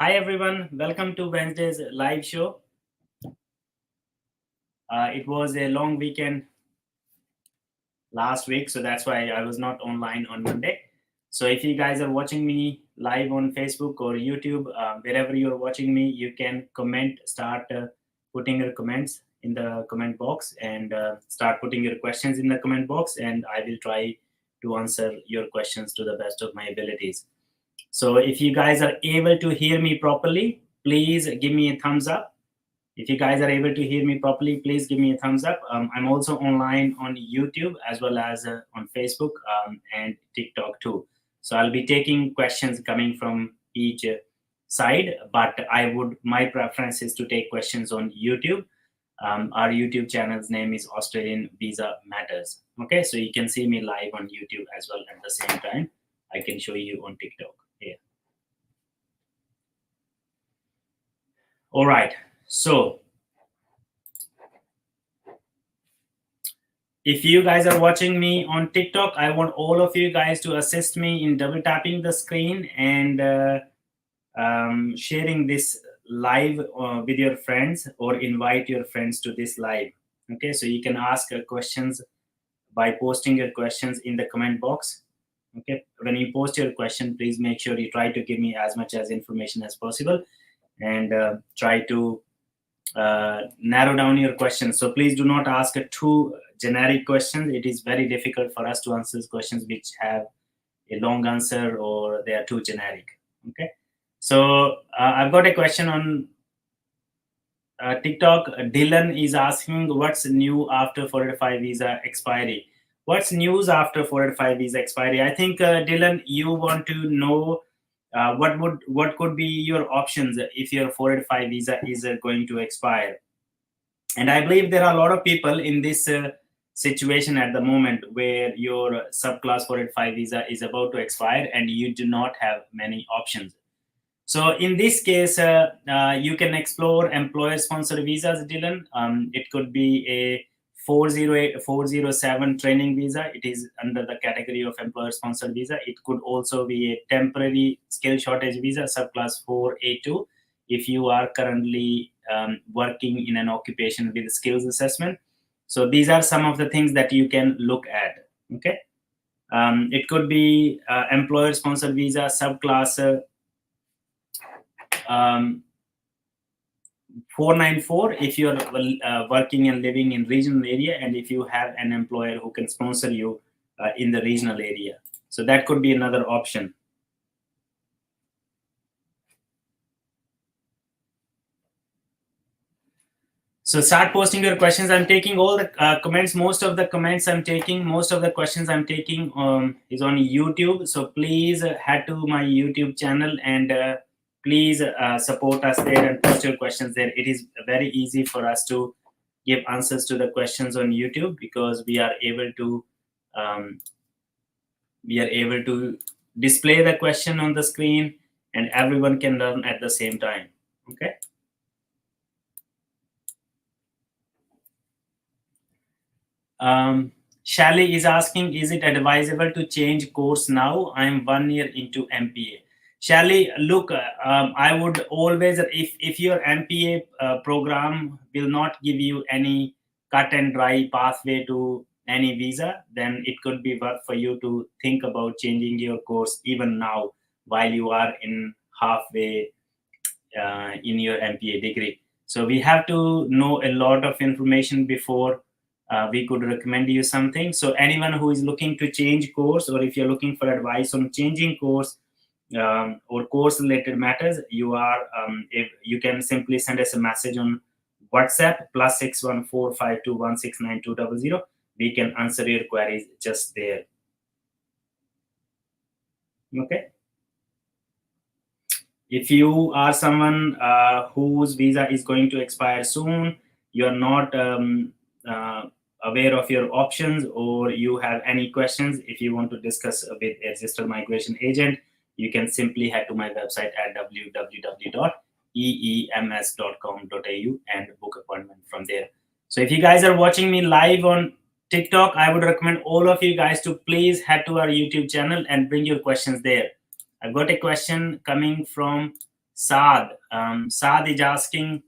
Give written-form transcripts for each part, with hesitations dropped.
Hi everyone, welcome to Wednesday's live show. It was a long weekend last week, so that's why I was not online on Monday. So if you guys are watching me live on Facebook or YouTube, wherever you're watching me, you can comment, start putting your comments in the comment box and start putting your questions in the comment box, and I will try to answer your questions to the best of my abilities. So if you guys are able to hear me properly, please give me a thumbs up. If you guys are able to hear me properly, please give me a thumbs up. I'm also online on YouTube as well as on Facebook and TikTok too. So I'll be taking questions coming from each side, but my preference is to take questions on YouTube. Our YouTube channel's name is Australian Visa Matters. Okay, so you can see me live on YouTube as well at the same time. I can show you on TikTok here. All right, so if you guys are watching me on TikTok, I want all of you guys to assist me in double tapping the screen and sharing this live with your friends, or invite your friends to this live. Okay, so you can ask questions by posting your questions in the comment box. Okay, when you post your question, please make sure you try to give me as much as information as possible, and try to narrow down your questions. So please do not ask too generic questions. It is very difficult for us to answer questions which have a long answer or they are too generic. Okay. So I've got a question on TikTok. Dylan is asking, what's new after 485 visa expiry? What's news after 485 visa expiry? I think Dylan, you want to know what could be your options if your 485 visa is going to expire. And I believe there are a lot of people in this situation at the moment where your subclass 485 visa is about to expire and you do not have many options. So in this case, you can explore employer sponsored visas, Dylan. It could be a 408 407 training visa. It is under the category of employer sponsored visa. It could also be a temporary skill shortage visa, subclass 482, if you are currently working in an occupation with skills assessment. So these are some of the things that you can look at. Okay. It could be employer sponsored visa, subclass 494 if you're working and living in regional area, and if you have an employer who can sponsor you in the regional area. So that could be another option. So start posting your questions. I'm taking all the comments. Most of the comments I'm taking, most of the questions I'm taking is on YouTube. So please head to my YouTube channel and please support us there and post your questions there. It is very easy for us to give answers to the questions on YouTube, because we are able to display the question on the screen and everyone can learn at the same time. Okay. Shally is asking, is it advisable to change course now? I'm 1 year into MPA. Shally, look, I would always, if your MPA program will not give you any cut and dry pathway to any visa, then it could be worth for you to think about changing your course even now, while you are in halfway in your MPA degree. So we have to know a lot of information before we could recommend you something. So anyone who is looking to change course, or if you're looking for advice on changing course or course related matters, if you can simply send us a message on WhatsApp +61452169200. We can answer your queries just there. Okay. If you are someone whose visa is going to expire soon, you're not aware of your options, or you have any questions, if you want to discuss with a registered migration agent, you can simply head to my website at www.eems.com.au and book appointment from there. So if you guys are watching me live on TikTok, I would recommend all of you guys to please head to our YouTube channel and bring your questions there. I've got a question coming from Saad. Saad is asking,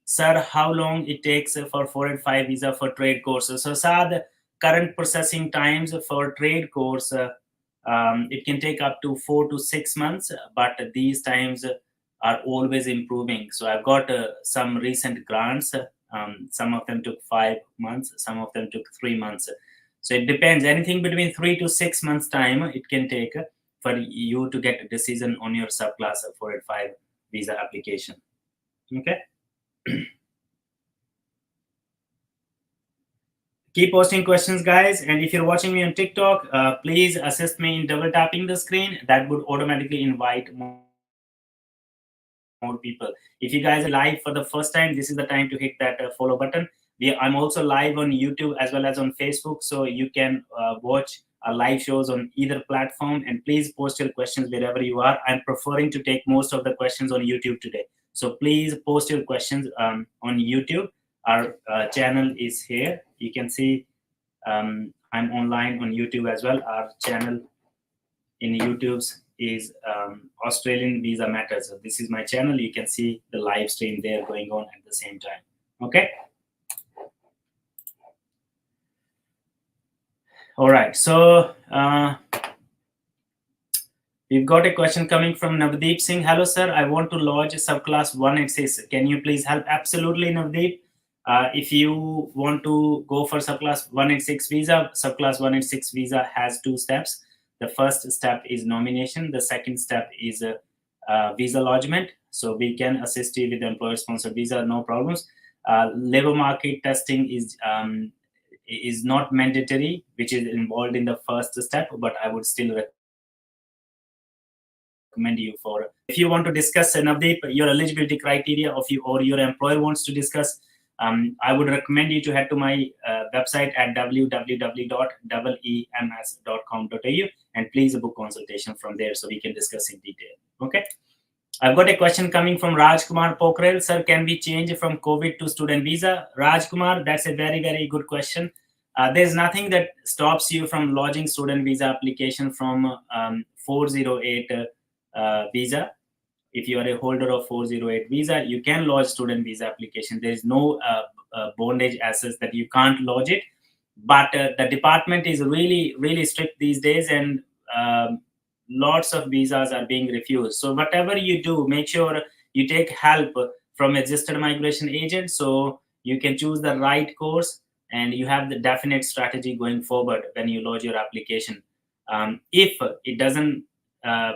sir, how long it takes for 485 visa for trade courses? So Saad, current processing times for trade course, it can take up to 4 to 6 months, but these times are always improving. So I've got some recent grants. Some of them took 5 months, some of them took 3 months. So it depends. Anything between 3 to 6 months time it can take for you to get a decision on your subclass 485 visa application. Okay. Keep posting questions, guys. And if you're watching me on TikTok, please assist me in double tapping the screen. That would automatically invite more people. If you guys are live for the first time, this is the time to hit that follow button. I'm also live on YouTube as well as on Facebook, so you can watch our live shows on either platform. And please post your questions wherever you are. I'm preferring to take most of the questions on YouTube today, so please post your questions on YouTube. Our channel is here. You can see I'm online on YouTube as well. Our channel in YouTube's is Australian Visa Matters. So this is my channel. You can see the live stream there going on at the same time. Okay. All right. So we've got a question coming from Navdeep Singh. Hello, sir. I want to lodge subclass 186. Can you please help? Absolutely, Navdeep. If you want to go for subclass 186 visa, subclass 186 visa has 2 steps. The first step is nomination. The second step is visa lodgement. So we can assist you with the employer-sponsored visa, no problems. Labor market testing is not mandatory, which is involved in the first step, but I would still recommend you for. If you want to discuss Navdeep, your eligibility criteria of you or your employer wants to discuss, I would recommend you to head to my website at www.eems.com.au and please book consultation from there so we can discuss in detail. Okay. I've got a question coming from Rajkumar Pokhrel. Sir, can we change from COVID to student visa? Rajkumar, that's a very, very good question. There's nothing that stops you from lodging student visa application from 408 visa. If you are a holder of 408 visa, you can lodge student visa application. There is no bondage as such that you can't lodge it. But the department is really, really strict these days, and lots of visas are being refused. So whatever you do, make sure you take help from a registered migration agent so you can choose the right course and you have the definite strategy going forward when you lodge your application. If it doesn't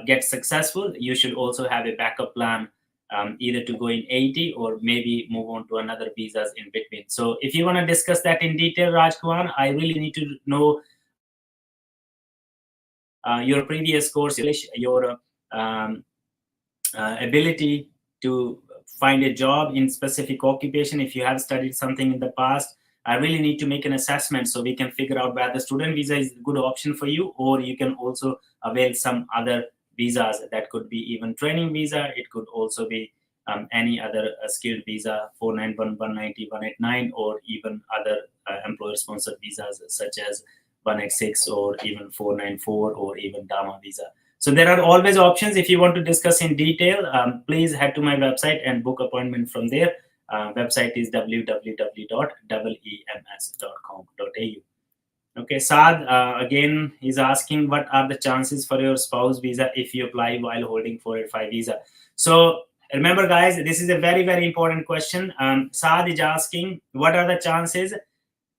get successful, you should also have a backup plan, either to go in 80 or maybe move on to another visas in between. So if you want to discuss that in detail, Rajkumar, I really need to know your previous course, your ability to find a job in specific occupation. If you have studied something in the past, I really need to make an assessment so we can figure out whether student visa is a good option for you, or you can also avail some other visas. That could be even training visa. It could also be any other skilled visa, 491, 190, 189, or even other employer-sponsored visas such as 186 or even 494 or even DAMA visa. So there are always options. If you want to discuss in detail, please head to my website and book appointment from there. Website is www.eems.com.au. Okay, Saad again is asking, what are the chances for your spouse visa if you apply while holding 485 visa? So remember, guys, this is a very, very important question. Saad is asking, what are the chances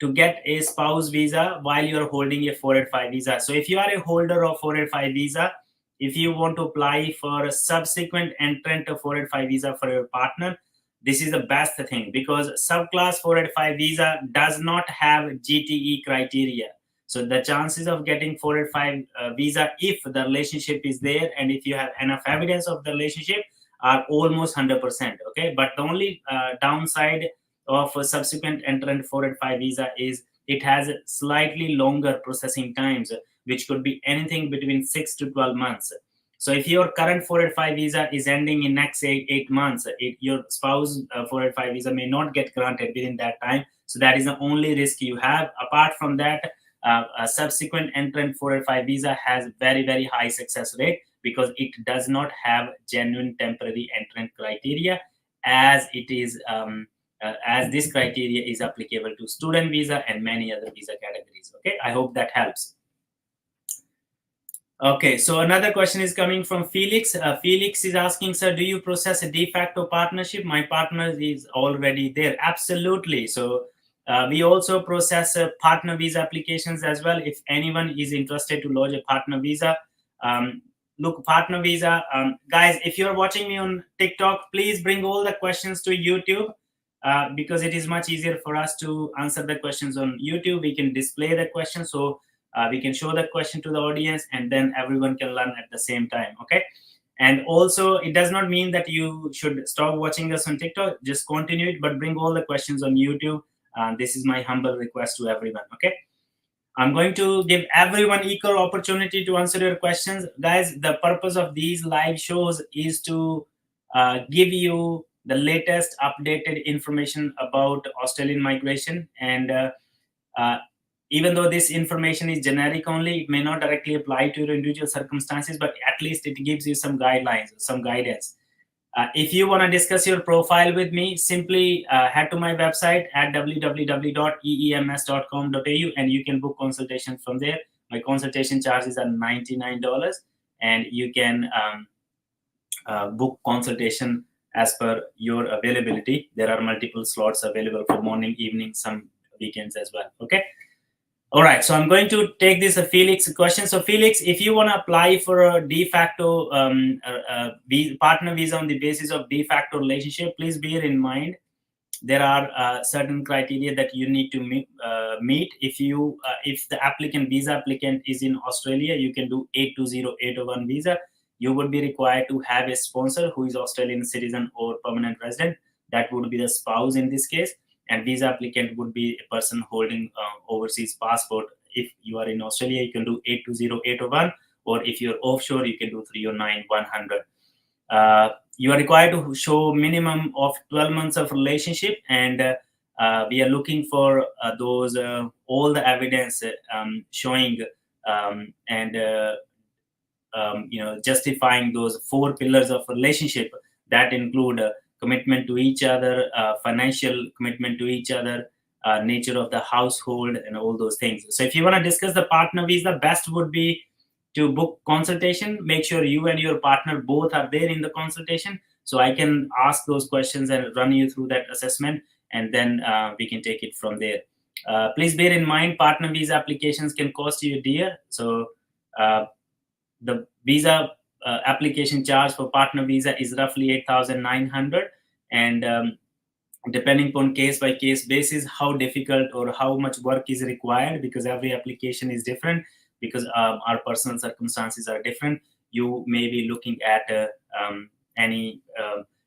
to get a spouse visa while you're holding a 485 visa? So if you are a holder of 485 visa, if you want to apply for a subsequent entrant of 485 visa for your partner, this is the best thing, because subclass 485 visa does not have GTE criteria. So the chances of getting 485 visa, if the relationship is there and if you have enough evidence of the relationship, are almost 100%. Okay, but the only downside of a subsequent entrant 485 visa is it has slightly longer processing times, which could be anything between 6 to 12 months. So if your current 485 visa is ending in next 8 months, your spouse 485 visa may not get granted within that time. So that is the only risk you have. Apart from that, a subsequent entrant 485 visa has very, very high success rate, because it does not have genuine temporary entrant criteria, as it is as this criteria is applicable to student visa and many other visa categories. Okay, I hope that helps. Okay, so another question is coming from Felix. Felix is asking, sir, do you process a de facto partnership? My partner is already there. Absolutely. So we also process partner visa applications as well. If anyone is interested to lodge a partner visa, look, partner visa. Guys, if you're watching me on TikTok, please bring all the questions to YouTube. Because it is much easier for us to answer the questions on YouTube. We can display the question, so we can show the question to the audience, and then everyone can learn at the same time. Okay, and also it does not mean that you should stop watching us on TikTok. Just continue it, but bring all the questions on YouTube. This is my humble request to everyone. Okay, I'm going to give everyone equal opportunity to answer your questions. Guys, the purpose of these live shows is to give you the latest updated information about Australian migration. And uh, even though this information is generic only, it may not directly apply to your individual circumstances, but at least it gives you some guidelines, some guidance. If you want to discuss your profile with me, simply head to my website at www.eems.com.au and you can book consultation from there. My consultation charges are $99, and you can book consultation as per your availability. There are multiple slots available for morning, evening, some weekends as well. Okay. All right, so I'm going to take this Felix question. So Felix, if you want to apply for a de facto partner visa on the basis of de facto relationship, please bear in mind there are certain criteria that you need to meet. If the visa applicant is in Australia, you can do 820-801 visa. You would be required to have a sponsor who is Australian citizen or permanent resident. That would be the spouse in this case. And visa applicant would be a person holding overseas passport. If you are in Australia, you can do 820-801, or if you're offshore, you can do 309-100. You are required to show minimum of 12 months of relationship, and we are looking for those all the evidence showing and justifying those 4 pillars of relationship that include commitment to each other, financial commitment to each other, nature of the household, and all those things. So if you want to discuss the partner visa, best would be to book consultation. Make sure you and your partner both are there in the consultation, so I can ask those questions and run you through that assessment, and then we can take it from there. Please bear in mind, partner visa applications can cost you dear. So the visa application charge for partner visa is roughly 8,900, and depending upon case by case basis how difficult or how much work is required, because every application is different, because our personal circumstances are different. You may be looking at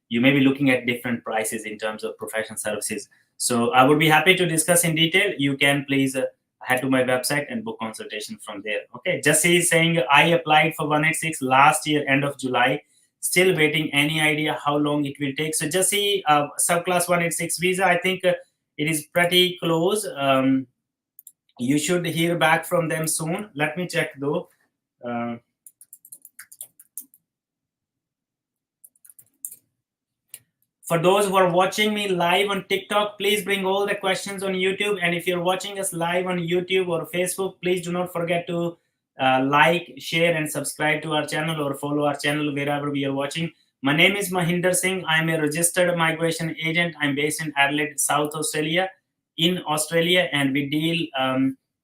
you may be looking at different prices in terms of professional services. So I would be happy to discuss in detail. You can please head to my website and book consultation from there. Okay, Jesse is saying, I applied for 186 last year, end of July. Still waiting. Any idea how long it will take? So Jesse, subclass 186 visa, I think it is pretty close. You should hear back from them soon. Let me check though. For those who are watching me live on TikTok, please bring all the questions on YouTube. And if you're watching us live on YouTube or Facebook, please do not forget to like, share, and subscribe to our channel, or follow our channel wherever we are watching. My name is Mahinder Singh. I'm a registered migration agent. I'm based in Adelaide, South Australia, and we deal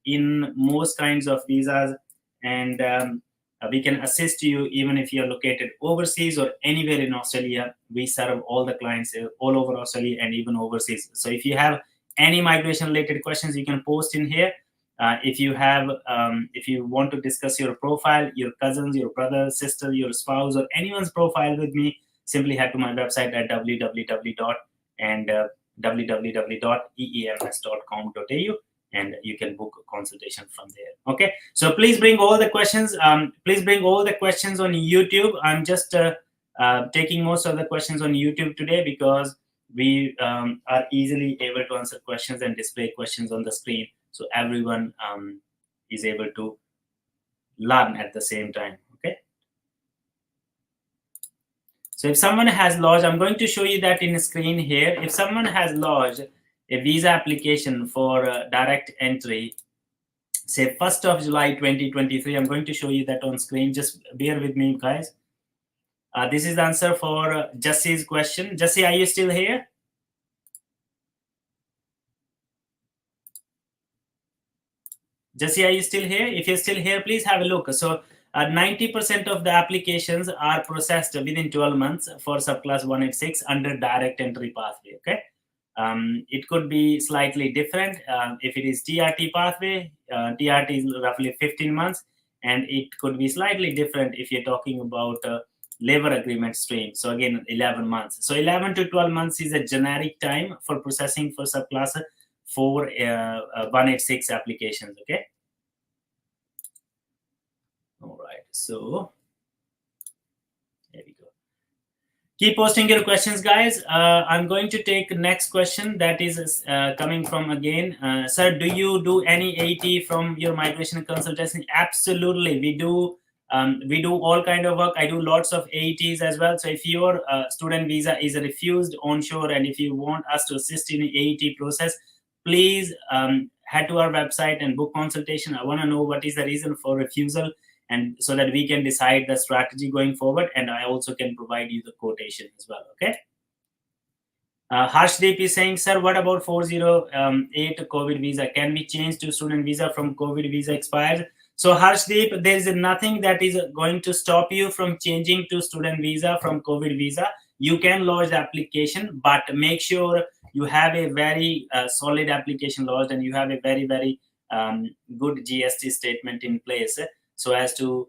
in most kinds of visas, and we can assist you even if you're located overseas or anywhere in Australia. We serve all the clients all over Australia and even overseas. So if you have any migration related questions, you can post in here. If you want to discuss your profile, your cousins, your brother, sister, your spouse, or anyone's profile with me, simply head to my website at www.eems.com.au, and you can book a consultation from there. Okay, so please bring all the questions. Please bring all the questions on YouTube. I'm just taking most of the questions on YouTube today, because we are easily able to answer questions and display questions on the screen, so everyone is able to learn at the same time. Okay. So if someone has lodged, I'm going to show you that in the screen here. If someone has lodged a visa application for direct entry, say 1st of July 2023, I'm going to show you that on screen. Just bear with me, guys. This is the answer for Jesse's question. Jesse, are you still here? Jesse, are you still here? If you're still here, please have a look. So 90% of the applications are processed within 12 months for subclass 186 under direct entry pathway. Okay. It could be slightly different if it is TRT pathway. TRT is roughly 15 months, and it could be slightly different if you're talking about labor agreement stream. So again, 11 months. So 11 to 12 months is a generic time for processing for subclass for 186 applications. Okay. All right. So there we go. Keep posting your questions, guys. I'm going to take next question that is coming from again. Sir, do you do any AT from your migration consultation? Absolutely, we do. We do all kind of work. I do lots of ATs as well. So if your student visa is refused onshore, and if you want us to assist in the AT process, please head to our website and book consultation. I want to know what is the reason for refusal, and so that we can decide the strategy going forward, and I also can provide you the quotation as well. Okay. Harshdeep is saying, sir, what about 408 COVID visa? Can we change to student visa from COVID visa expires? So Harshdeep, there is nothing that is going to stop you from changing to student visa from COVID visa. You can lodge the application, but make sure you have a very solid application lodged, and you have a very, very good GST statement in place, so as to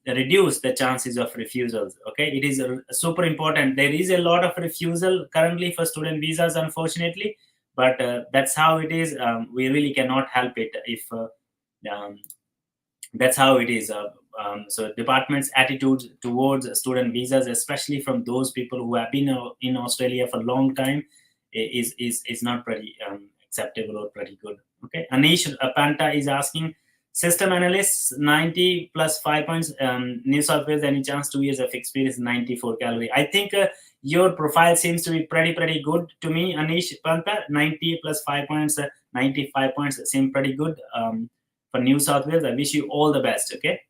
reduce the chances of refusals. Okay, it is super important. There is a lot of refusal currently for student visas, unfortunately, but that's how it is. We really cannot help it if that's how it is. So department's attitude towards student visas, especially from those people who have been in Australia for a long time, is not pretty acceptable or pretty good. Okay, Anish Panta is asking, system analysts 90 plus 5 points, New South Wales, any chance 2 years of experience, 94 calorie. I think your profile seems to be pretty good to me, Anish Panta. 90 plus 5 points, 95 points seem pretty good for New South Wales. I wish you all the best. Okay.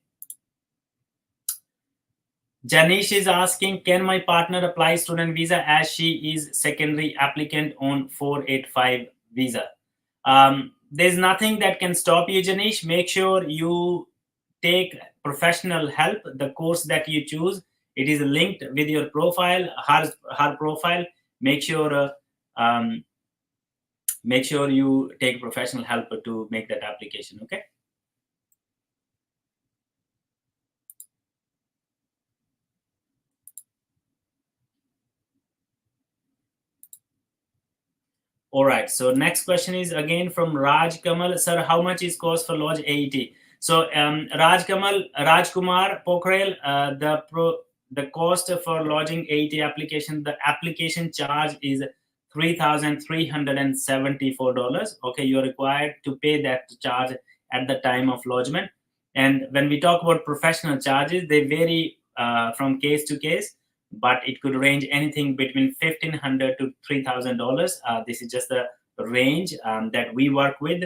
Janish is asking, can my partner apply student visa as she is secondary applicant on 485 visa? There's nothing that can stop you, Janish. Make sure you take professional help. The course that you choose, it is linked with your profile, her profile. Make sure you take professional help to make that application. Okay. All right. So next question is again from Raj Kamal. Sir, how much is cost for lodge AET? So Rajkumar Pokhrel, the cost for lodging AET application, the application charge is $3,374. Okay, you're required to pay that charge at the time of lodgement. And when we talk about professional charges, they vary from case to case, but it could range anything between $1,500 to $3,000. This is just the range that we work with,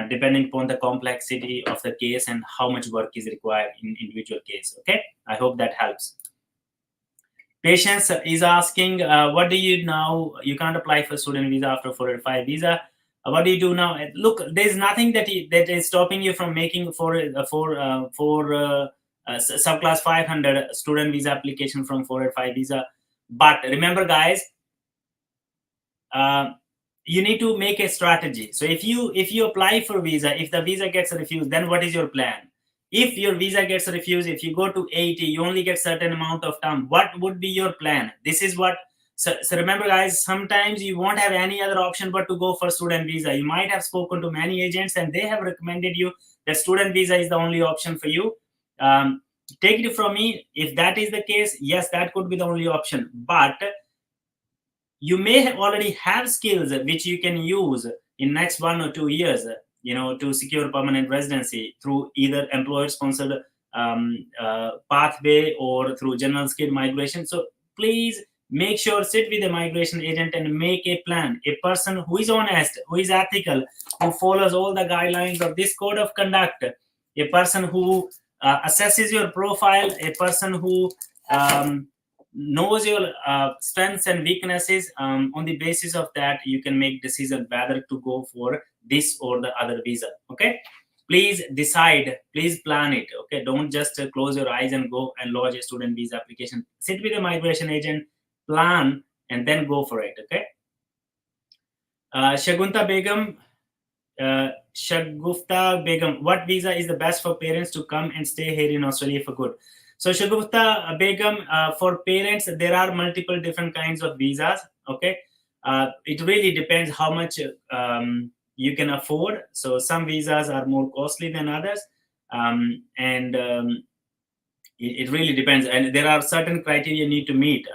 depending upon the complexity of the case and how much work is required in individual case. Okay, I hope that helps. Patience is asking, what do you now? You can't apply for student visa after 485 visa. What do you do now? Look, there's nothing that is stopping you from making for subclass 500 student visa application from 485 visa. But remember, guys, you need to make a strategy. So if you apply for visa, if the visa gets refused, then what is your plan? If your visa gets refused, if you go to AET, you only get certain amount of time. What would be your plan? This is what. So remember, guys, sometimes you won't have any other option but to go for student visa. You might have spoken to many agents and they have recommended you that student visa is the only option for you. Take it from me. If that is the case, yes, that could be the only option. But you may already have skills which you can use in next 1 or 2 years, to secure permanent residency through either employer-sponsored pathway or through general skill migration. So please make sure sit with a migration agent and make a plan. A person who is honest, who is ethical, who follows all the guidelines of this code of conduct, a person who assesses your profile, a person who knows your strengths and weaknesses. On the basis of that, you can make decision whether to go for this or the other visa. Okay, please decide, please plan it. Okay, don't just close your eyes and go and lodge a student visa application. Sit with a migration agent, plan, and then go for it. Okay. Shagunta Begum, Shagufta Begum, what visa is the best for parents to come and stay here in Australia for good? So Shagufta Begum, for parents, there are multiple different kinds of visas. Okay, it really depends how much you can afford. So some visas are more costly than others, it really depends. And there are certain criteria you need to meet.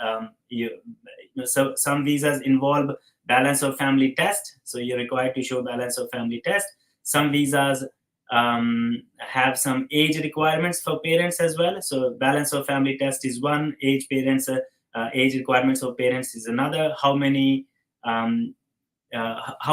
So some visas involve balance of family test, so you're required to show balance of family test. Some visas have some age requirements for parents as well. So balance of family test is one, age requirements of parents is another. How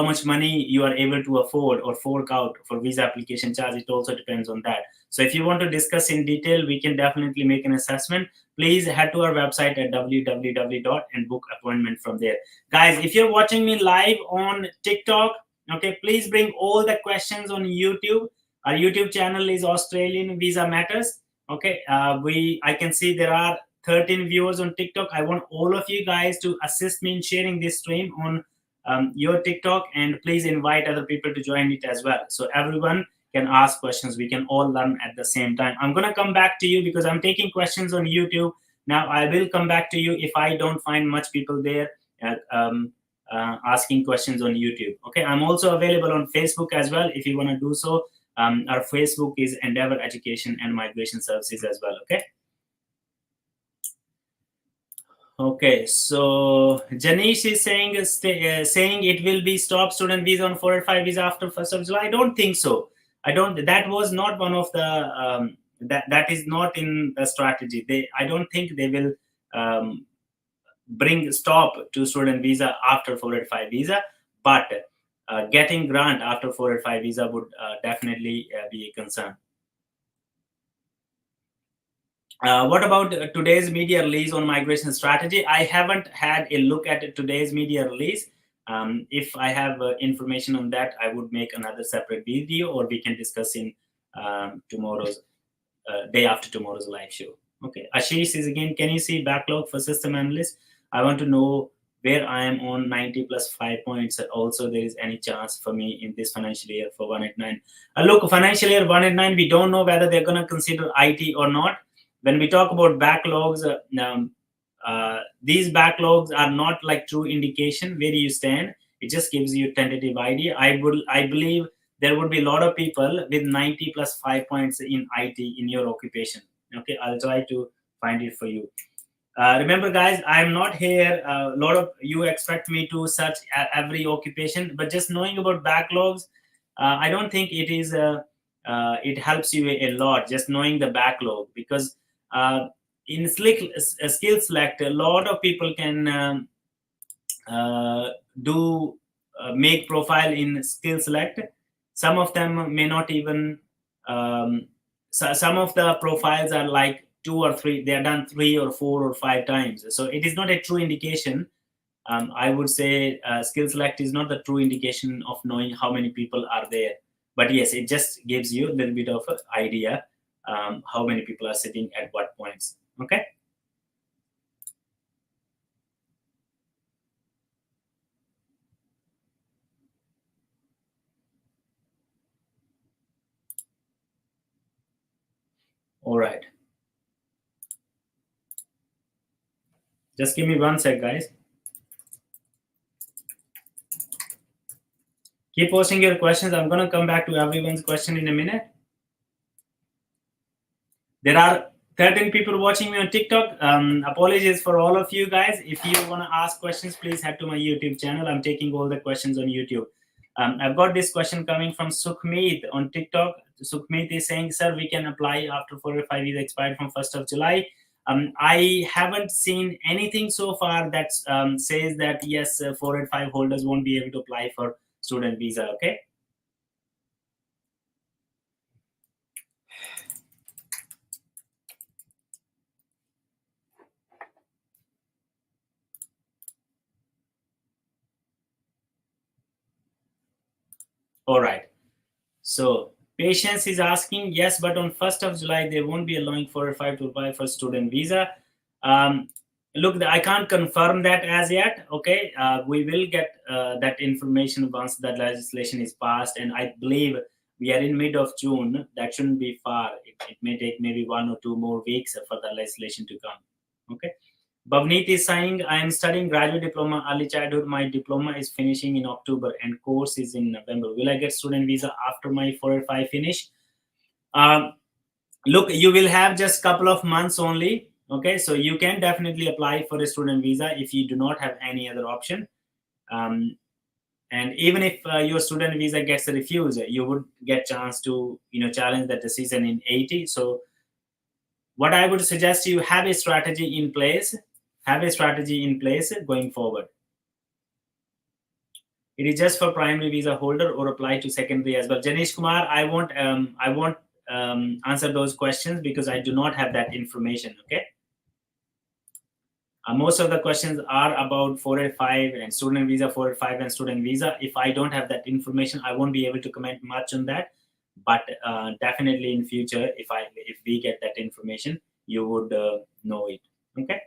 much money you are able to afford or fork out for visa application charge, it also depends on that. So if you want to discuss in detail, we can definitely make an assessment. Please head to our website at www. and book appointment from there. Guys, if you're watching me live on TikTok, okay, please bring all the questions on YouTube. Our YouTube channel is Australian Visa Matters. Okay, I can see there are 13 viewers on TikTok. I want all of you guys to assist me in sharing this stream on your TikTok, and please invite other people to join it as well, so everyone can ask questions. We can all learn at the same time. I'm going to come back to you because I'm taking questions on YouTube now. I will come back to you if I don't find much people there asking questions on YouTube. Okay, I'm also available on Facebook as well if you want to do so. Our Facebook is Endeavour Education and Migration Services as well. Okay. Okay, so Janish is saying it will be stop student visa on 485 visa after 1st of July. I don't think so. That was not one of the that is not in the strategy. I don't think they will bring stop to student visa after 485 visa, but getting grant after 485 visa would definitely be a concern. What about today's media release on migration strategy? I haven't had a look at today's media release. If I have information on that, I would make another separate video, or we can discuss in tomorrow's day after tomorrow's live show. Okay, Ashish is again, can you see backlog for system analyst? I want to know where I am on 90 plus 5 points. Also, there is any chance for me in this financial year for 189. Look, financial year 189, we don't know whether they're going to consider IT or not. When we talk about backlogs, these backlogs are not like true indication where you stand. It just gives you a tentative idea. I believe there would be a lot of people with 90 plus 5 points in IT in your occupation. Okay, I'll try to find it for you. Remember, guys, I'm not here. A lot of you expect me to search every occupation, but just knowing about backlogs, I don't think it is. It helps you a lot just knowing the backlog, because in skill select, a lot of people can make profile in skill select. Some of them may not even. Some of the profiles are like 2 or 3. They are done 3 or 4 or 5 times. So it is not a true indication. I would say skill select is not the true indication of knowing how many people are there. But yes, it just gives you a little bit of an idea how many people are sitting at what points. Okay. All right. Just give me 1 sec, guys. Keep posting your questions. I'm going to come back to everyone's question in a minute. There are 13 people watching me on TikTok. Apologies for all of you guys. If you want to ask questions, please head to my YouTube channel. I'm taking all the questions on YouTube. I've got this question coming from Sukhmeet on TikTok. Sukhmeet is saying, sir, we can apply after 4 or 5 years expired from 1st of July. I haven't seen anything so far that says that yes, 485 holders won't be able to apply for student visa. Okay. All right. So Patience is asking, yes, but on 1st of July, they won't be allowing 485 to apply for student visa. Um, look, I can't confirm that as yet. Okay. We will get that information once that legislation is passed. And I believe we are in mid of June. That shouldn't be far. It may take maybe 1 or 2 more weeks for the legislation to come. Okay. Bhavneet is saying, I am studying graduate diploma early childhood. My diploma is finishing in October and course is in November. Will I get student visa after my 485 finish? Um, Look, you will have just couple of months only. Okay, so you can definitely apply for a student visa if you do not have any other option. Um, and even if your student visa gets refused, you would get chance to challenge that decision in 80. So what I would suggest, you have a strategy in place. Have a strategy in place going forward. It is just for primary visa holder or apply to secondary as well. Janish Kumar, I won't answer those questions because I do not have that information. Okay. Most of the questions are about 485 and student visa, 485 and student visa. If I don't have that information, I won't be able to comment much on that. But definitely in future, if we get that information, you would know it. Okay.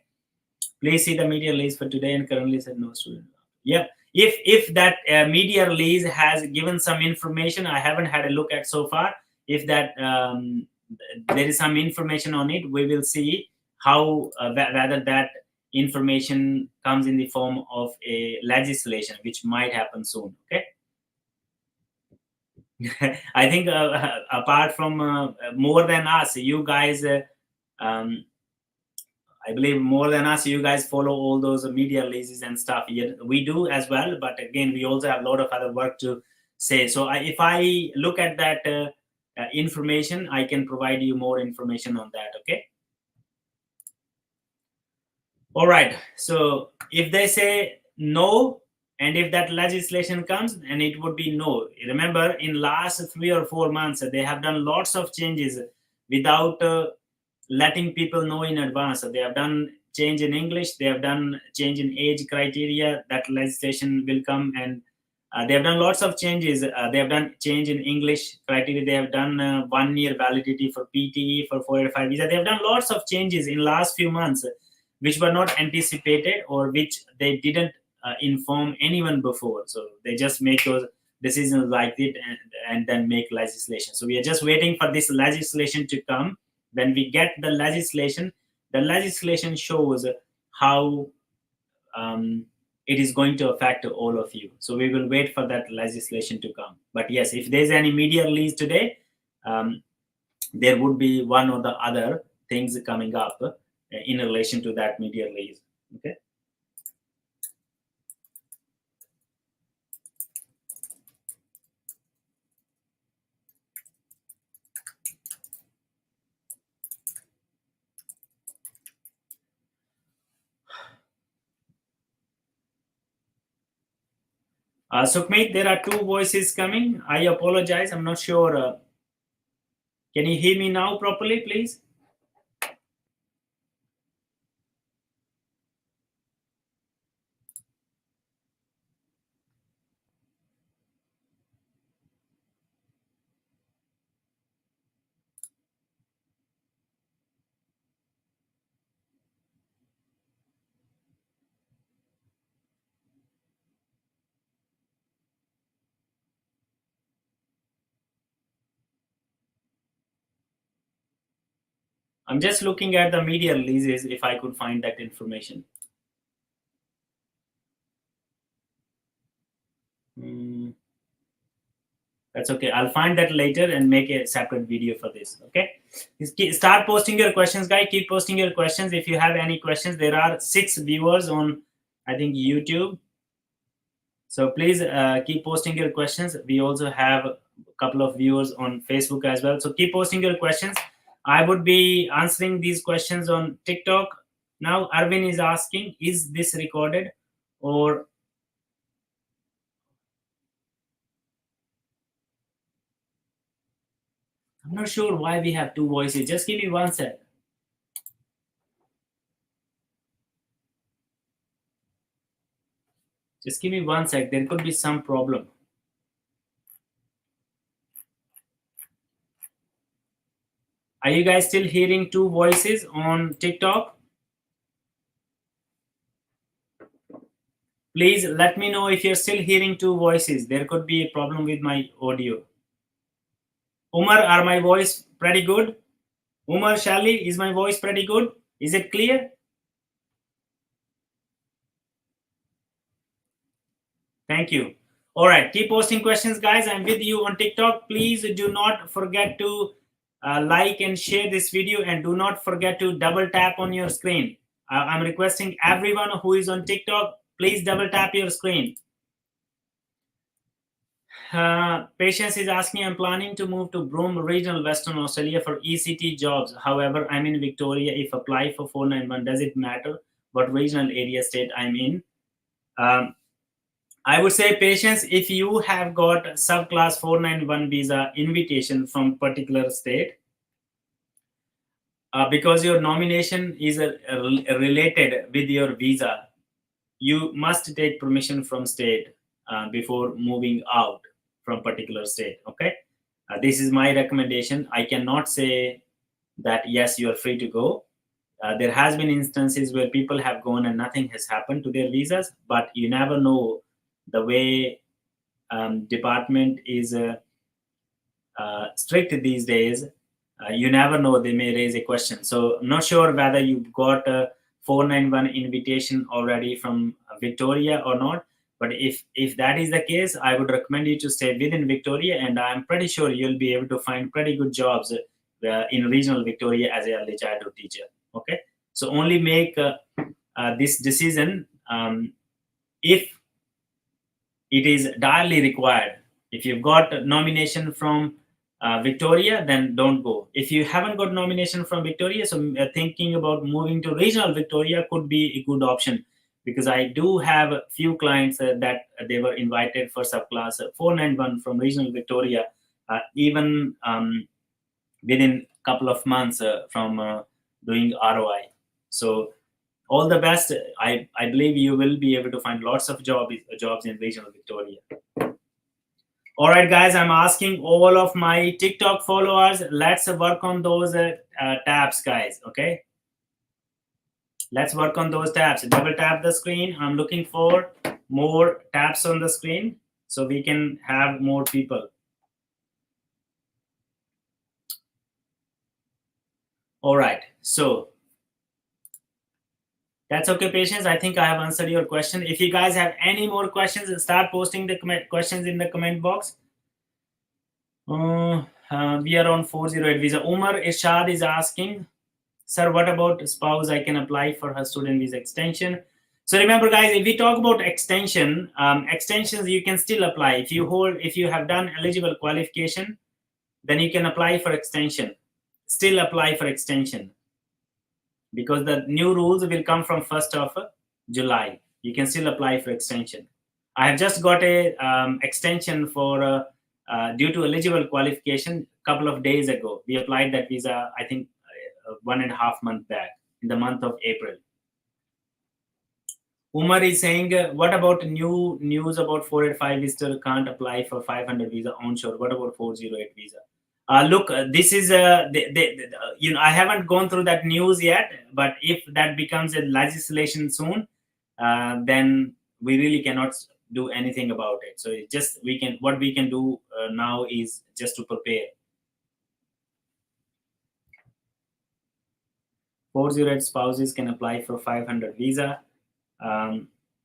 Please see the media release for today and currently said no student. Yeah. If that media release has given some information, I haven't had a look at so far. If that there is some information on it, we will see how whether that information comes in the form of a legislation, which might happen soon. Okay. I think apart from more than us, you guys. Um, I believe more than us, you guys follow all those media releases and stuff. Yeah, we do as well, but again, we also have a lot of other work to say. So if I look at that information, I can provide you more information on that. Okay. All right. So if they say no, and if that legislation comes, and it would be no. Remember, in last 3 or 4 months, they have done lots of changes without letting people know in advance. So they have done change in English, they have done change in age criteria. That legislation will come, and they have done lots of changes. They have done change in English criteria. They have done 1 year validity for PTE for 485 visa. They have done lots of changes in last few months, which were not anticipated or which they didn't inform anyone before. So they just make those decisions like it, and then make legislation. So we are just waiting for this legislation to come. When we get the legislation shows how it is going to affect all of you. So we will wait for that legislation to come. But yes, if there's any media release today, there would be one or the other things coming up in relation to that media release. Okay. Sukhmeet, there are two voices coming. I apologize. I'm not sure. Can you hear me now properly, please? I'm just looking at the media releases if I could find that information. That's okay. I'll find that later and make a separate video for this. Okay. Start posting your questions, guys. Keep posting your questions. If you have any questions, there are 6 viewers on, I think, YouTube. So please keep posting your questions. We also have a couple of viewers on Facebook as well. So keep posting your questions. I would be answering these questions on TikTok. Now Arvin is asking, is this recorded? Or I'm not sure why we have two voices. Just give me one sec. Just give me one sec. There could be some problem. Are you guys still hearing two voices on TikTok? Please let me know if you're still hearing two voices. There could be a problem with my audio. Umar, are my voice pretty good? Umar, Shali, is my voice pretty good? Is it clear? Thank you. All right, keep posting questions, guys. I'm with you on TikTok. Please do not forget to like and share this video, and do not forget to double tap on your screen. I'm requesting everyone who is on TikTok, please double tap your screen. Patience is asking, I'm planning to move to Broome Regional, Western Australia for ECT jobs. However, I'm in Victoria. If apply for 491, does it matter what regional area state I'm in? I would say, Patience, if you have got subclass 491 visa invitation from particular state, because your nomination is related with your visa, you must take permission from state before moving out from particular state. Okay, this is my recommendation. I cannot say that yes, you are free to go. There has been instances where people have gone and nothing has happened to their visas, but you never know the way department is strict these days. You never know, they may raise a question. So I'm not sure whether you got a 491 invitation already from Victoria or not. But if that is the case, I would recommend you to stay within Victoria, and I'm pretty sure you'll be able to find pretty good jobs in regional Victoria as a early childhood teacher. Okay, so only make this decision if it is direly required. If you've got nomination from Victoria, then don't go. If you haven't got nomination from Victoria, so thinking about moving to regional Victoria could be a good option, because I do have a few clients that they were invited for subclass 491 from regional Victoria, even within a couple of months from doing ROI. So all the best. I believe you will be able to find lots of jobs in regional Victoria. All right, guys, I'm asking all of my TikTok followers, let's work on those tabs, guys. Okay, let's work on those tabs. Double tap the screen. I'm looking for more taps on the screen so we can have more people. All right, so that's okay, Patience. I think I have answered your question. If you guys have any more questions, start posting the questions in the comment box. We are on 408 visa. Umar Ishad is asking, sir, what about spouse? I can apply for her student visa extension. So remember, guys, if we talk about extensions, you can still apply. If you have done eligible qualification, then you can apply for extension. Still apply for extension, because the new rules will come from 1st of July. You can still apply for extension. I have just got a extension for due to eligible qualification a couple of days ago. We applied that visa, I think, 1.5 months back, in the month of April. Umar is saying, what about new news about 485 visitor can't apply for 500 visa onshore? What about 408 visa? Look, this is I haven't gone through that news yet, but if that becomes a legislation soon, then we really cannot do anything about it. So it just what we can do now is just to prepare. 408 spouses can apply for 500 visa.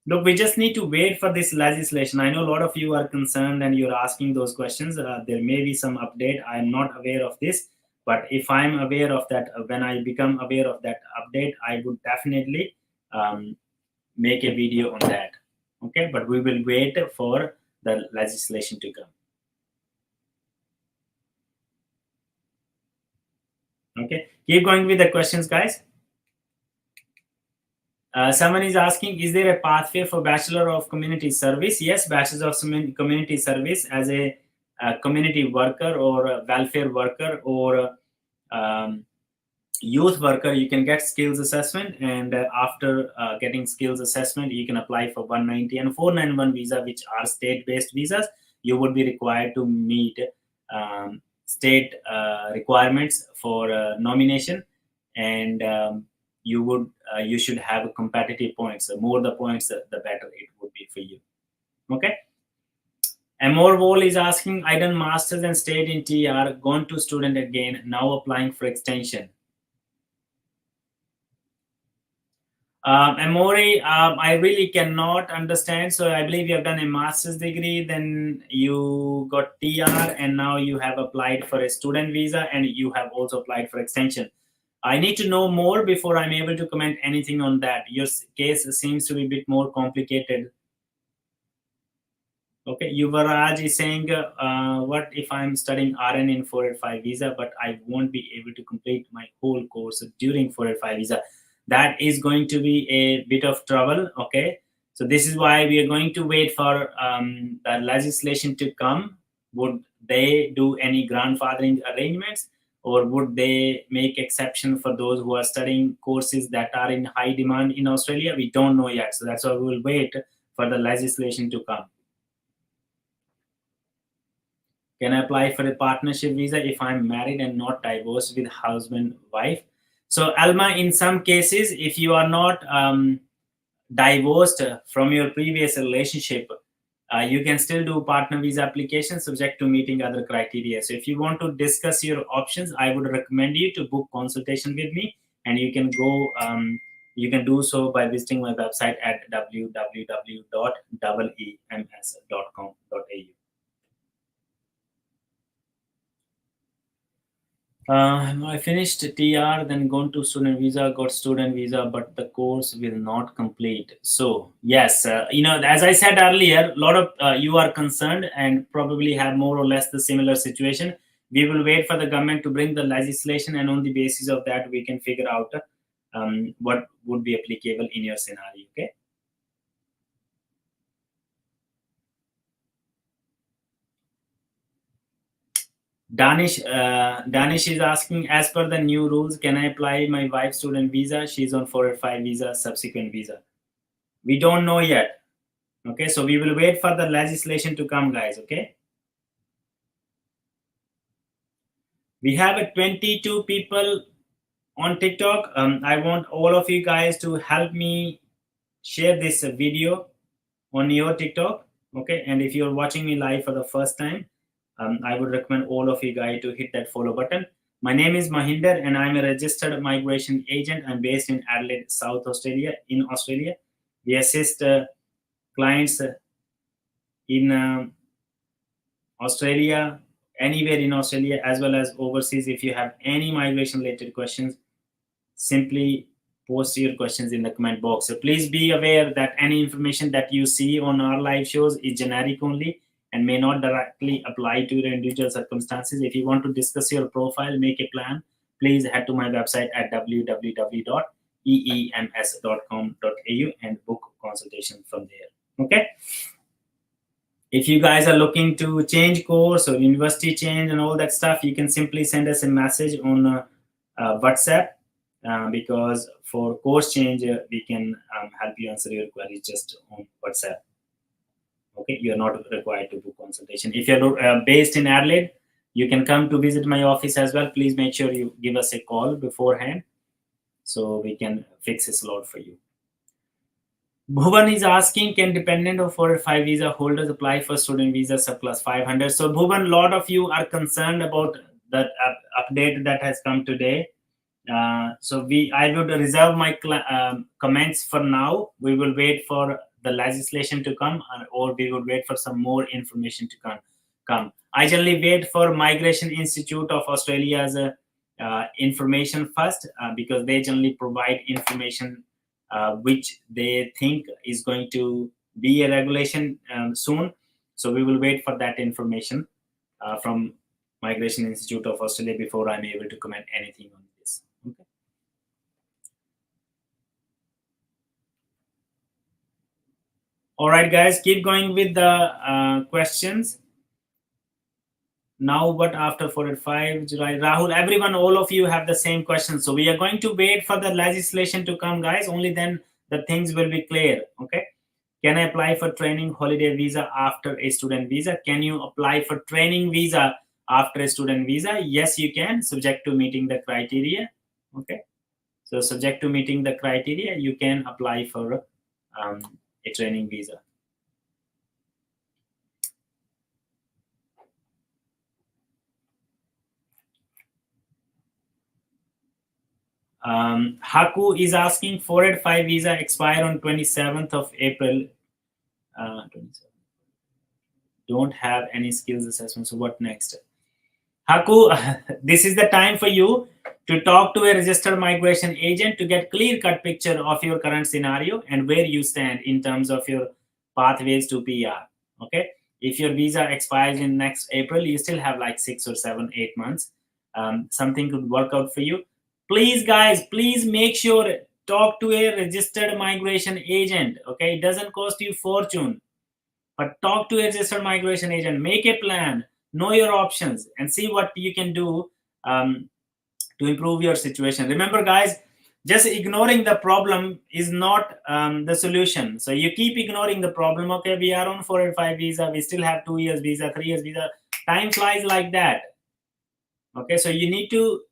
Look, we just need to wait for this legislation. I know a lot of you are concerned and you're asking those questions. There may be some update. I'm not aware of this, but if I'm aware of that, when I become aware of that update, I would definitely make a video on that. Okay, but we will wait for the legislation to come. Okay, Keep going with the questions, guys. Someone is asking, is there a pathway for Bachelor of Community Service? Yes, Bachelor of Community Service as a community worker or a welfare worker or youth worker. You can get skills assessment, and after getting skills assessment, you can apply for 190 and 491 visa, which are state-based visas. You would be required to meet state requirements for nomination, and you should have competitive points. The more the points, the better it would be for you. Okay. Amor Wall is asking, I done masters and stayed in TR, gone to student again, now applying for extension. Amori, I really cannot understand. So I believe you have done a master's degree, then you got TR, and now you have applied for a student visa, and you have also applied for extension. I need to know more before I'm able to comment anything on that. Your case seems to be a bit more complicated. Okay, Yuvaraj is saying, what if I'm studying RN in 485 visa, but I won't be able to complete my whole course during 485 visa? That is going to be a bit of trouble. Okay, so this is why we are going to wait for the legislation to come. Would they do any grandfathering arrangements, or would they make exception for those who are studying courses that are in high demand in Australia? We don't know yet, so that's why we will wait for the legislation to come. Can I apply for a partnership visa if I'm married and not divorced with husband, wife? So, Alma, in some cases, if you are not divorced from your previous relationship, you can still do partner visa application subject to meeting other criteria. So, if you want to discuss your options, I would recommend you to book consultation with me, and you can go. You can do so by visiting my website at www.ems.com.au. I finished TR, then gone to student visa, got student visa, but the course will not complete. So yes, as I said earlier, a lot of you are concerned and probably have more or less the similar situation. We will wait for the government to bring the legislation, and on the basis of that, we can figure out what would be applicable in your scenario. Okay. Danish is asking, as per the new rules, can I apply my wife's student visa? She's on 485 visa, subsequent visa. We don't know yet. Okay, so we will wait for the legislation to come, guys. Okay. We have 22 people on TikTok. I want all of you guys to help me share this video on your TikTok. Okay, and if you're watching me live for the first time, I would recommend all of you guys to hit that follow button. My name is Mahinder, and I'm a registered migration agent. I'm based in Adelaide, South Australia, in Australia. We assist clients in Australia, anywhere in Australia, as well as overseas. If you have any migration related questions, simply post your questions in the comment box. So please be aware that any information that you see on our live shows is generic only and may not directly apply to your individual circumstances. If you want to discuss your profile, make a plan, please head to my website at www.eems.com.au and book consultation from there. Okay. If you guys are looking to change course or university change and all that stuff, you can simply send us a message on WhatsApp, because for course change, we can help you answer your queries just on WhatsApp. Okay, you're not required to book consultation. If you're based in Adelaide, you can come to visit my office as well. Please make sure you give us a call beforehand so we can fix a slot for you. Bhuvan is asking, can dependent of 485 visa holders apply for student visa subclass 500? So Bhuvan, a lot of you are concerned about that update that has come today. So I would reserve my comments for now. We will wait for the legislation to come, or we would wait for some more information to come. I generally wait for Migration Institute of Australia's information first, because they generally provide information which they think is going to be a regulation soon. So we will wait for that information from Migration Institute of Australia before I'm able to comment anything on this. All right, guys, keep going with the questions. Now, what after 45 July? Rahul, everyone, all of you have the same question. So we are going to wait for the legislation to come, guys. Only then the things will be clear. Okay. Can I apply for training holiday visa after a student visa? Can you apply for training visa after a student visa? Yes, you can, subject to meeting the criteria. Okay. So subject to meeting the criteria, you can apply for a training visa. Haku is asking 485 visa expire on 27th of April. 27. Don't have any skills assessment. So what next? Haku, this is the time for you to talk to a registered migration agent to get clear-cut picture of your current scenario and where you stand in terms of your pathways to PR. Okay, if your visa expires in next April, you still have like 6 or 7, 8 months. Something could work out for you. Please, guys, please make sure talk to a registered migration agent. Okay, it doesn't cost you fortune, but talk to a registered migration agent. Make a plan, know your options, and see what you can do to improve your situation. Remember, guys, just ignoring the problem is not the solution. So you keep ignoring the problem. Okay, we are on 485 visa. We still have 2 years visa, 3 years visa. Time flies like that. Okay, so you need to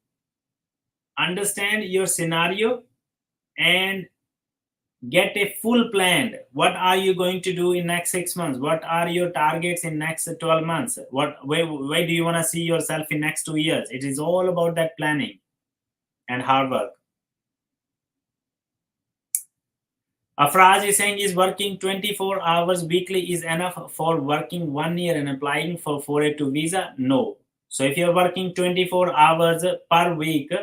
understand your scenario and get a full plan. What are you going to do in next 6 months? What are your targets in next 12 months? Where do you want to see yourself in next 2 years? It is all about that planning and hard work. Afraj is saying is working 24 hours weekly is enough for working 1 year and applying for 482 visa? No. So if you're working 24 hours per week,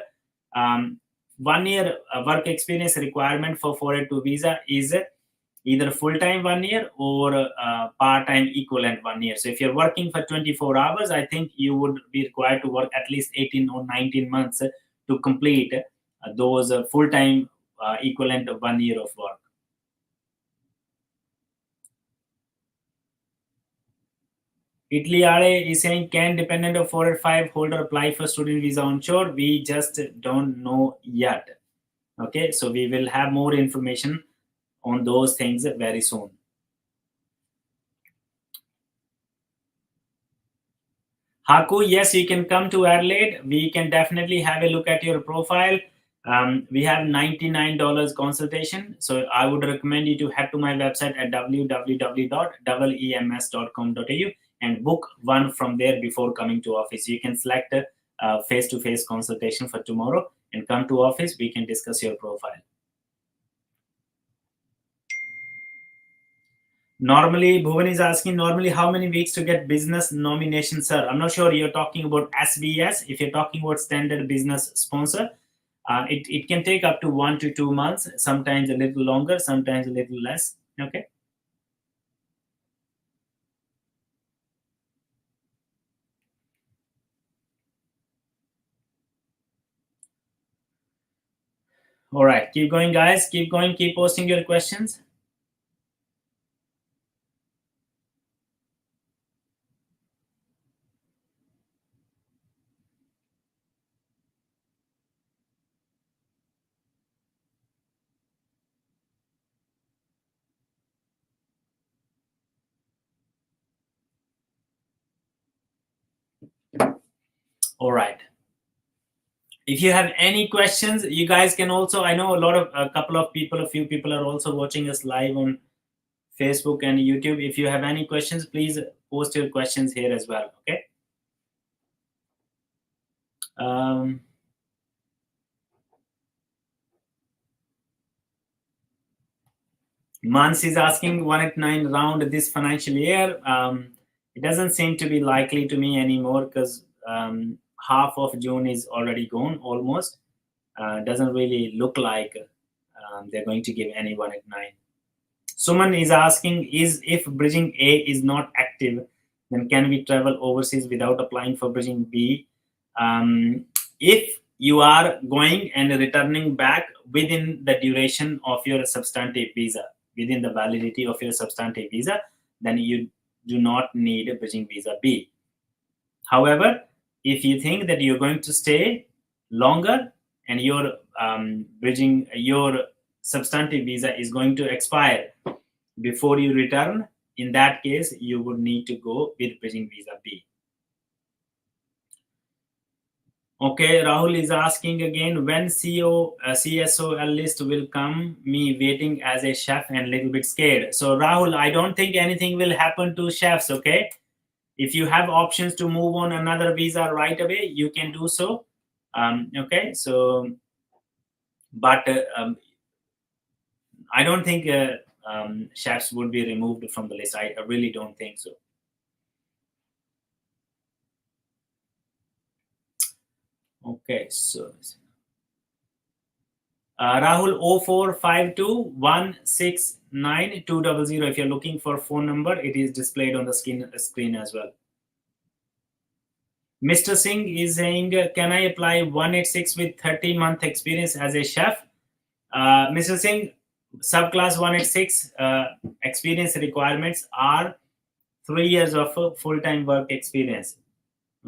1 year work experience requirement for 482 visa is either full-time 1 year or part-time equivalent 1 year. So if you're working for 24 hours, I think you would be required to work at least 18 or 19 months to complete those full-time equivalent of 1 year of work. Italy Are is saying, can dependent of 485 holder apply for student visa onshore? We just don't know yet. Okay, so we will have more information on those things very soon. Haku, yes, you can come to Adelaide. We can definitely have a look at your profile. We have $99 consultation. So I would recommend you to head to my website at www.eems.com.au and book one from there before coming to office. You can select a face-to-face consultation for tomorrow and come to office. We can discuss your profile. Normally, Bhuvan is asking, normally how many weeks to get business nomination, sir? I'm not sure you're talking about SBS. If you're talking about standard business sponsor, it can take up to 1 to 2 months, sometimes a little longer, sometimes a little less. Okay. All right, keep going, guys. Keep going. Keep posting your questions. All right. If you have any questions, you guys can also, I know a few people are also watching us live on Facebook and YouTube. If you have any questions, please post your questions here as well. Okay. Mans is asking 189 round this financial year. It doesn't seem to be likely to me anymore because half of June is already gone almost. Doesn't really look like they're going to give any 189. Suman is asking, is if bridging A is not active, then can we travel overseas without applying for bridging B? If you are going and returning back within the duration of your substantive visa, within the validity of your substantive visa, then you do not need a bridging visa B. However, if you think that you're going to stay longer and your substantive visa is going to expire before you return, in that case, you would need to go with bridging visa B. Okay, Rahul is asking again, when CSOL list will come, me waiting as a chef and little bit scared. So Rahul, I don't think anything will happen to chefs, okay? If you have options to move on another visa right away, you can do so. Okay, so, but I don't think chefs would be removed from the list. I really don't think so. Okay, so Rahul 0452169200. If you're looking for phone number, it is displayed on the screen as well. Mr. Singh is saying, can I apply 186 with 30-month experience as a chef? Mr. Singh, subclass 186 experience requirements are 3 years of full-time work experience.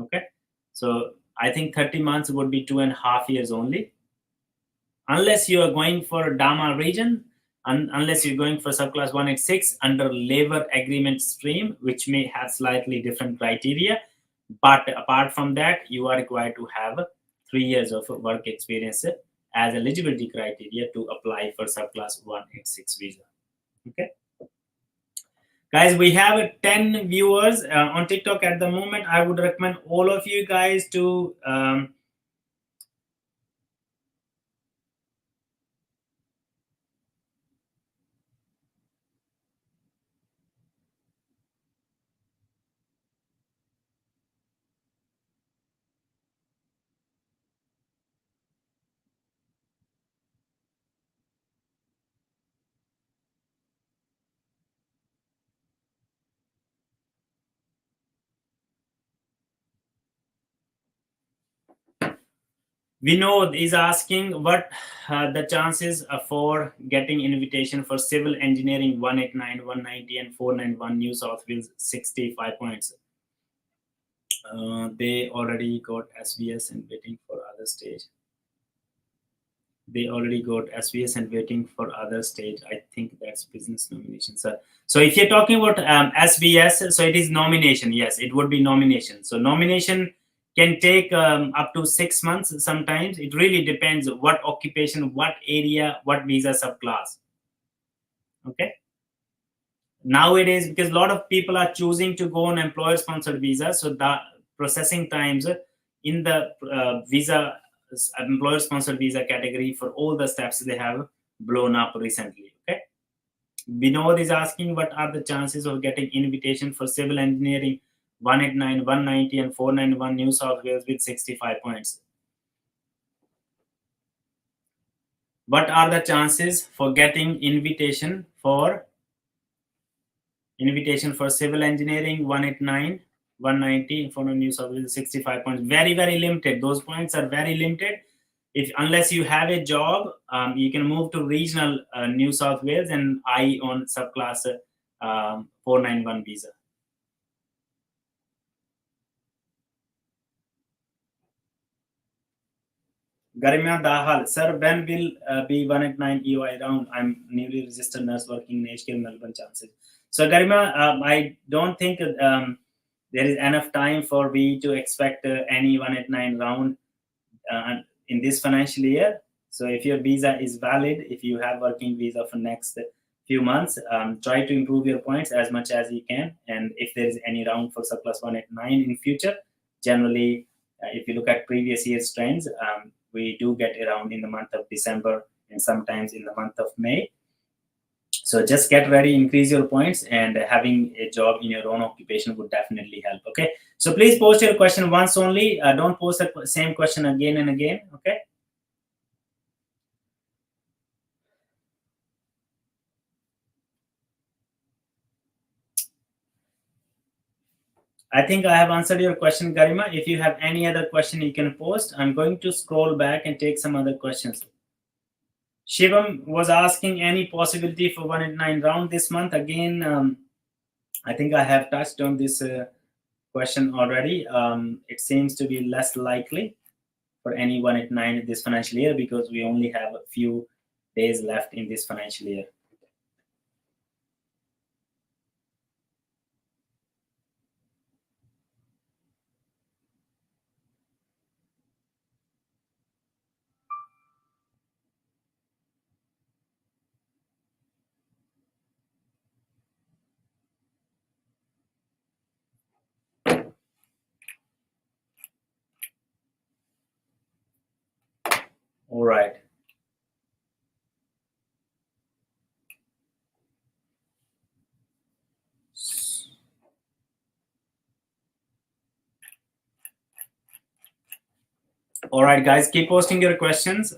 Okay, so I think 30 months would be 2.5 years only. Unless you are going for Dama region, unless you're going for subclass 186 under labor agreement stream, which may have slightly different criteria. But apart from that, you are required to have 3 years of work experience as eligibility criteria to apply for subclass 186 visa. Okay. Guys, we have 10 viewers on TikTok at the moment. I would recommend all of you guys to Vinod is asking what the chances for getting invitation for civil engineering 189, 190, and 491 New South Wales 65 points. They already got SVS and waiting for other stage. They already got SVS and waiting for other stage. I think that's business nomination, sir. So if you're talking about SVS, so it is nomination. Yes, it would be nomination. So nomination can take up to 6 months sometimes. It really depends what occupation, what area, what visa subclass. Okay. Nowadays, because a lot of people are choosing to go on employer-sponsored visa, so the processing times in the visa employer-sponsored visa category for all the steps they have blown up recently. Okay. Vinod is asking what are the chances of getting invitation for civil engineering 189, 190, and 491 New South Wales with 65 points. What are the chances for getting invitation for civil engineering 189, 190 for New South Wales 65 points? Very, very limited. Those points are very limited. Unless you have a job, you can move to regional New South Wales and I on subclass 491 visa. Garima Dahal, sir, when will be 189 EY round? I'm newly registered nurse working in HK Melbourne. Chances. So Garima, I don't think there is enough time for we to expect any 189 round in this financial year. So if your visa is valid, if you have working visa for next few months, try to improve your points as much as you can. And if there is any round for subclass 189 in future, generally, if you look at previous year's trends, we do get around in the month of December and sometimes in the month of May. So just get ready, increase your points, and having a job in your own occupation would definitely help. Okay. So please post your question once only. Don't post the same question again and again. Okay. I think I have answered your question, Garima. If you have any other question, you can post. I'm going to scroll back and take some other questions. Shivam was asking any possibility for 189 round this month. Again, I think I have touched on this question already. It seems to be less likely for any 189 this financial year because we only have a few days left in this financial year. All right. All right, guys, keep posting your questions.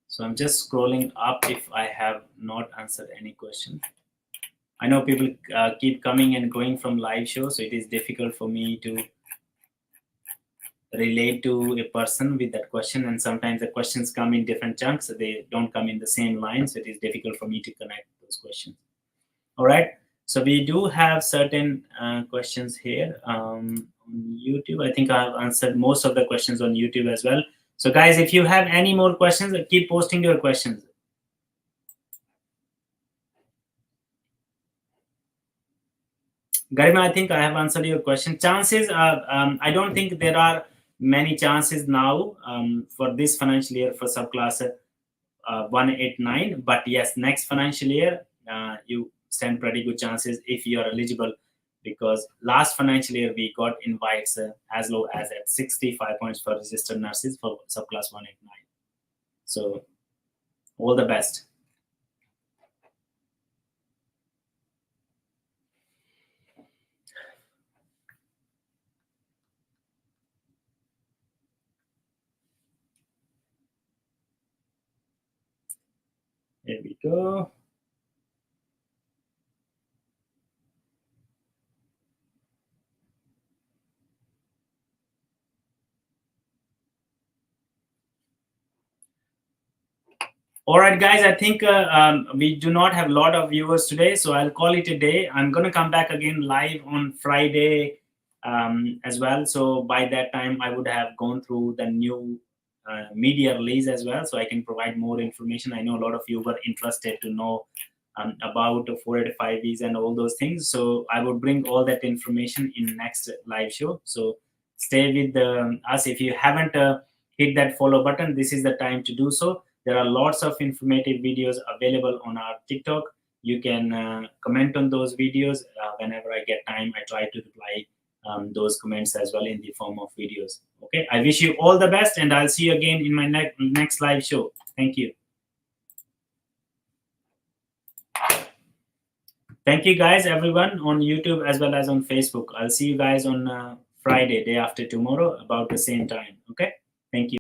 So I'm just scrolling up if I have not answered any question. I know people keep coming and going from live show, so it is difficult for me to relate to a person with that question. And sometimes the questions come in different chunks, so they don't come in the same line, so it is difficult for me to connect those questions. All right. So we do have certain questions here on YouTube. I think I've answered most of the questions on YouTube as well. So guys, if you have any more questions, keep posting your questions. Garima, I think I have answered your question. Chances are, I don't think there are many chances now for this financial year for subclass 189. But yes, next financial year, you stand pretty good chances if you are eligible, because last financial year we got invites as low as at 65 points for registered nurses for subclass 189. So all the best. Here we go. All right, guys, I think we do not have a lot of viewers today, so I'll call it a day. I'm going to come back again live on Friday as well. So by that time, I would have gone through the new media release as well, so I can provide more information. I know a lot of you were interested to know about the 485Bs and all those things. So I would bring all that information in next live show. So stay with us. If you haven't hit that follow button, this is the time to do so. There are lots of informative videos available on our TikTok. You can comment on those videos. Whenever I get time, I try to reply those comments as well in the form of videos. Okay, I wish you all the best, and I'll see you again in my next live show. Thank you. Thank you, guys, everyone on YouTube as well as on Facebook. I'll see you guys on Friday, day after tomorrow, about the same time. Okay, thank you.